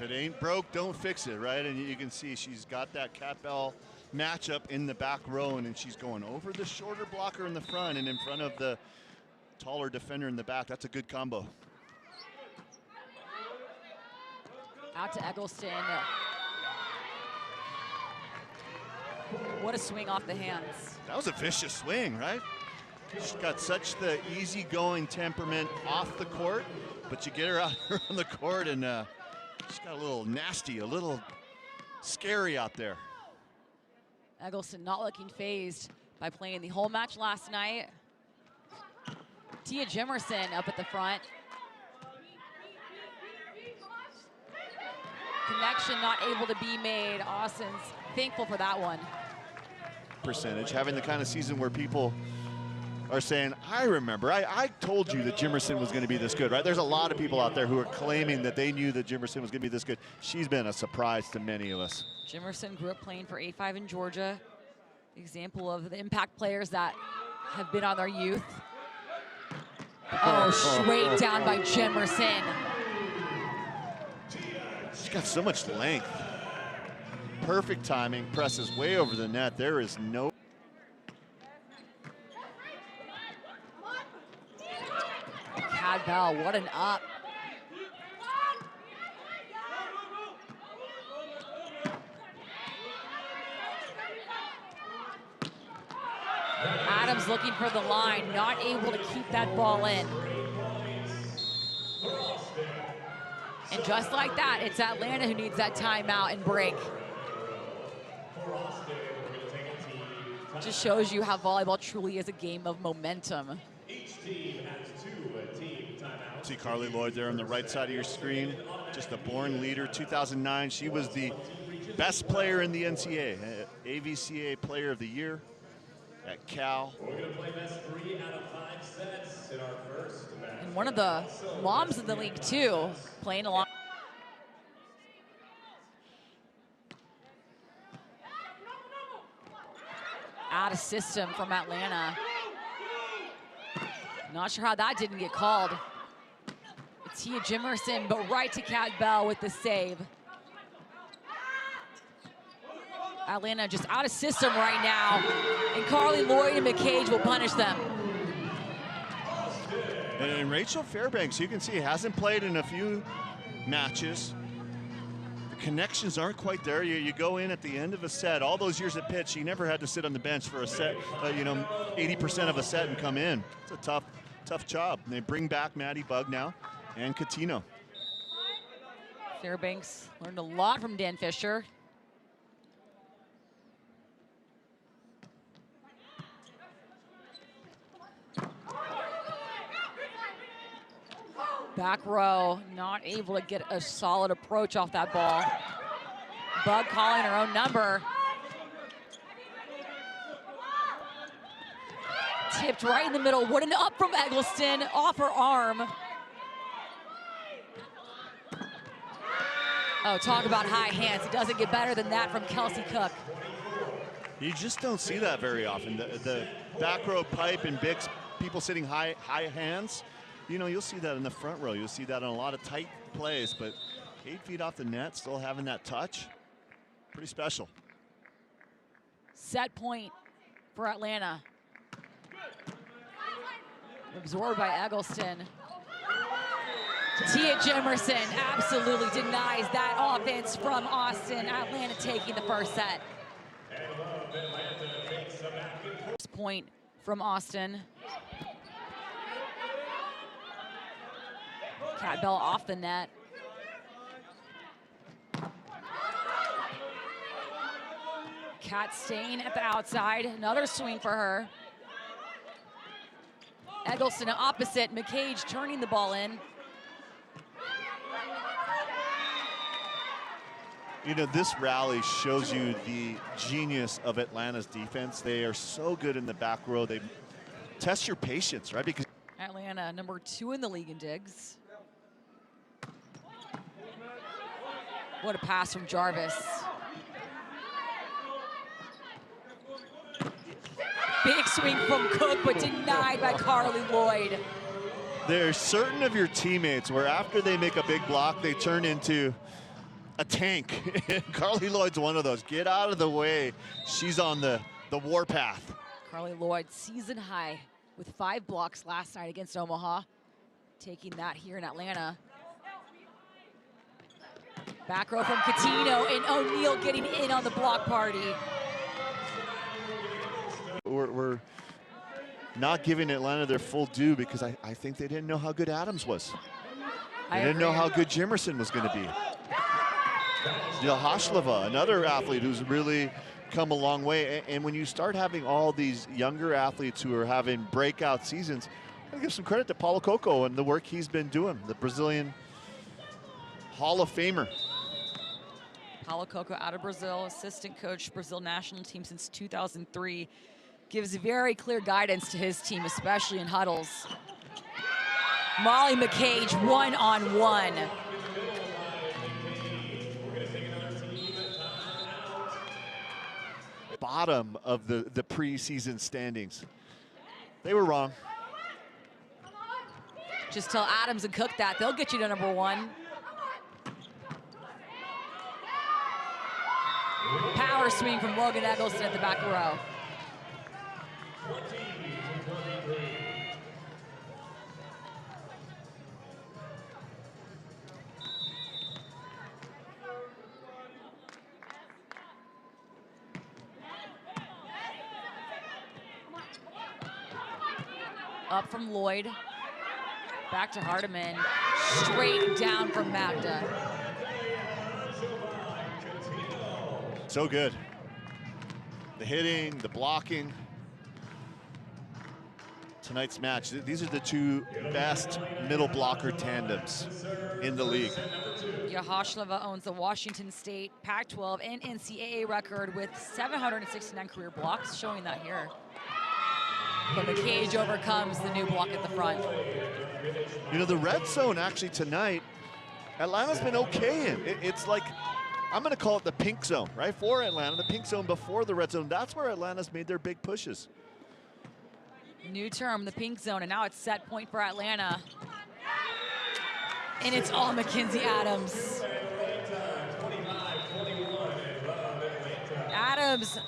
If it ain't broke, don't fix it, right? And you can see she's got that Cat Bell matchup in the back row, and then she's going over the shorter blocker in the front and in front of the taller defender in the back. That's a good combo. Out to Eggleston. What a swing off the hands. That was a vicious swing, right? She's got such the easygoing temperament off the court, but you get her out here on the court and she's got a little nasty, a little scary out there. Eggleston not looking phased by playing the whole match last night. Tia Jimerson up at the front. Connection not able to be made. Austin's thankful for that one. Percentage, having the kind of season where people are saying, I remember, I told you that Jimerson was going to be this good, right? There's a lot of people out there who are claiming that they knew that Jimerson was going to be this good. She's been a surprise to many of us. Jimerson grew up playing for A5 in Georgia. Example of the impact players that have been on their youth. Oh, straight down by Jimerson. She's got so much length. Perfect timing, presses way over the net. There is no. Cat Bell, what an up. Adams looking for the line, not able to keep that ball in. And just like that, it's Atlanta who needs that timeout and break. Just shows you how volleyball truly is a game of momentum. See Carly Lloyd there on the right side of your screen, just a born leader. 2009, she was the best player in the NCAA, AVCA Player of the Year at Cal. We're going to play best 3 out of 5 sets in our first match. And one of the moms in the league too, playing along. Out of system from Atlanta. Not sure how that didn't get called. It's Tia Jimerson, but right to Cat Bell with the save. Atlanta just out of system right now, and Carly Lloyd and McCage will punish them. And Rachel Fairbanks, you can see, hasn't played in a few matches. The connections aren't quite there. You go in at the end of a set. All those years at Pitt, she never had to sit on the bench for a set, 80% of a set and come in. It's a tough job. And they bring back Maddie Bug now and Catino. Fairbanks learned a lot from Dan Fisher. Back row, not able to get a solid approach off that ball. Bug calling her own number. Tipped right in the middle. What an up from Eggleston off her arm. Oh, talk about high hands. It doesn't get better than that from Kelsey Cook. You just don't see that very often. The back row pipe and bigs, people sitting high hands. You know, you'll see that in the front row. You'll see that in a lot of tight plays, but 8 feet off the net, still having that touch, pretty special. Set point for Atlanta. Absorbed by Eggleston. Tia Jimerson absolutely denies that offense from Austin. Atlanta taking the first set. Point from Austin. Cat Bell off the net. Cat staying at the outside. Another swing for her. Eggleston opposite. McCage turning the ball in. You know, this rally shows you the genius of Atlanta's defense. They are so good in the back row. They test your patience, right? Because Atlanta, number 2 in the league in digs. What a pass from Jarvis. Big swing from Cook, but denied by Carly Lloyd. there's certain of your teammates where after they make a big block, they turn into a tank. Carly Lloyd's one of those. Get out of the way. She's on the warpath. Carly Lloyd, season high with 5 blocks last night against Omaha. Taking that here in Atlanta. Back row from Coutinho, and O'Neal getting in on the block party. We're not giving Atlanta their full due because I think they didn't know how good Adams was. They didn't know how good Jimerson was going to be. Hashlova, another athlete who's really come a long way. And when you start having all these younger athletes who are having breakout seasons, I give some credit to Paulo Coco and the work he's been doing, the Brazilian Hall of Famer. Paulo Coco out of Brazil, assistant coach, Brazil national team since 2003. Gives very clear guidance to his team, especially in huddles. Molly McCage, one-on-one. Bottom of the preseason standings. They were wrong. Just tell Adams and Cook that. They'll get you to #1. Power swing from Logan Eggleston at the back row. Up from Lloyd, back to Hardiman, straight down from Magda. So good. The hitting, the blocking. Tonight's match, these are the 2 best middle blocker tandems in the league. Hashlova owns the Washington State Pac-12 and NCAA record with 769 career blocks, showing that here. But McCage overcomes the new block at the front. You know, the red zone actually tonight, Atlanta's been okay in. It's like, I'm going to call it the pink zone, right? For Atlanta, the pink zone before the red zone. That's where Atlanta's made their big pushes. New term, the pink zone, and now it's set point for Atlanta. And it's all Mackenzie Adams. Adams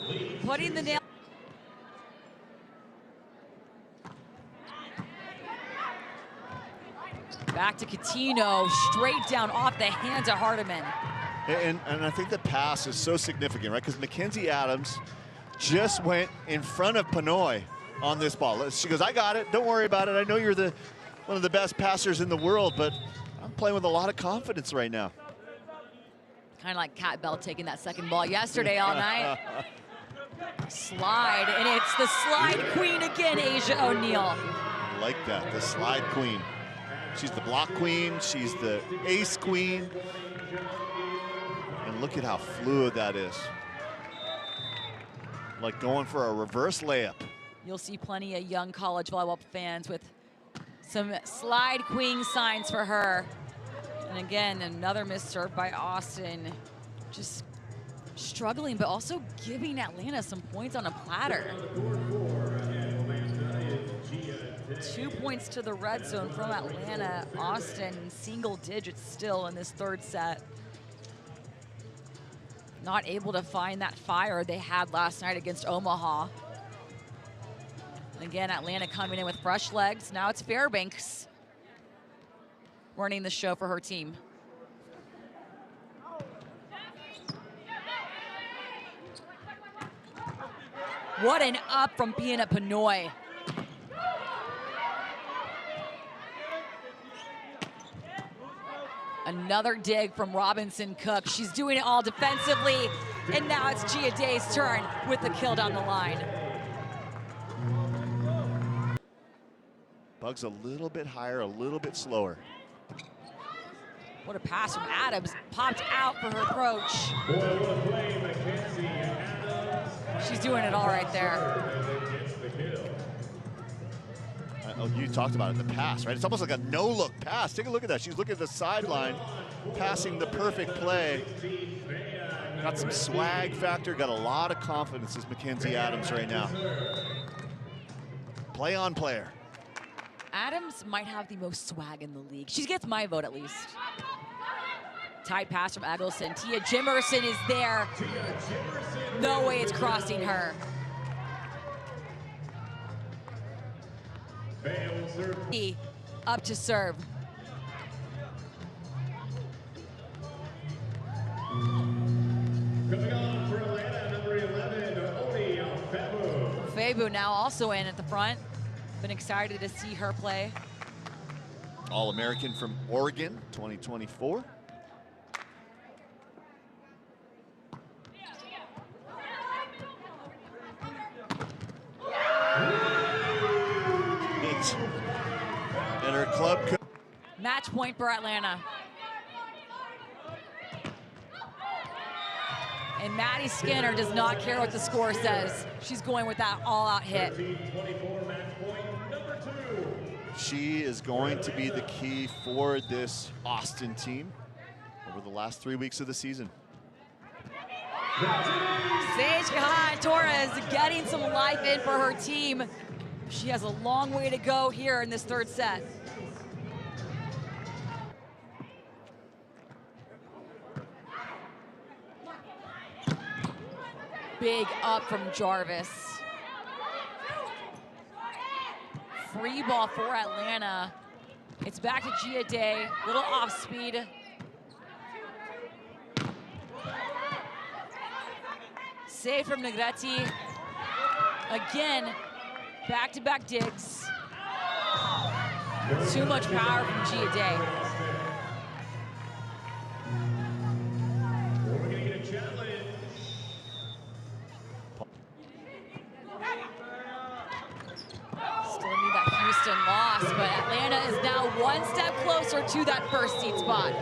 putting the nail. Back to Coutinho, straight down off the hands of Hardiman. And I think the pass is so significant, right? Because Mackenzie Adams just went in front of Pinoy on this ball. She goes, I got it, don't worry about it. I know you're one of the best passers in the world, but I'm playing with a lot of confidence right now. Kind of like Cat Bell taking that second ball yesterday all night. Slide, and it's the slide queen again, Asia O'Neal. Like that, the slide queen. She's the block queen, she's the ace queen. And look at how fluid that is. Like going for a reverse layup. You'll see plenty of young college volleyball fans with some slide queen signs for her. And again, another missed serve by Austin. Just struggling, but also giving Atlanta some points on a platter. 2 points to the red zone from Atlanta. Austin, single digits still in this third set. Not able to find that fire they had last night against Omaha. And again, Atlanta coming in with fresh legs. Now it's Fairbanks running the show for her team. What an up from Pina Pinoy. Another dig from Robinson Cook. She's doing it all defensively. And now it's Gia Day's turn with the kill down the line. Bugs a little bit higher, a little bit slower. What a pass from Adams. Popped out for her approach. She's doing it all right there. Oh, you talked about it, the pass, right? It's almost like a no-look pass. Take a look at that. She's looking at the sideline, passing the perfect play. Got some swag factor, got a lot of confidence as Mackenzie Adams right now. Play on player. Adams might have the most swag in the league. She gets my vote at least. Tight pass from Eggleston. Tia Jimerson is there. No way it's crossing her. Up to serve. Coming on for Atlanta, number 11, Febu now also in at the front. Been excited to see her play. All-American from Oregon, 2024. And her club. Match point for Atlanta. And Maddie Skinner does not care what the score says. She's going with that all-out hit. 13-24 match point number 2. She is going to be the key for this Austin team over the last 3 weeks of the season. Sage Kahan Torres getting some life in for her team. She has a long way to go here in this third set. Big up from Jarvis. Free ball for Atlanta. It's back to Gia Day, little off speed. Save from Negretti. Again, back-to-back digs. Too much power from Gia Day. We're going to get a challenge. Still need that Houston loss, but Atlanta is now one step closer to that first seed spot.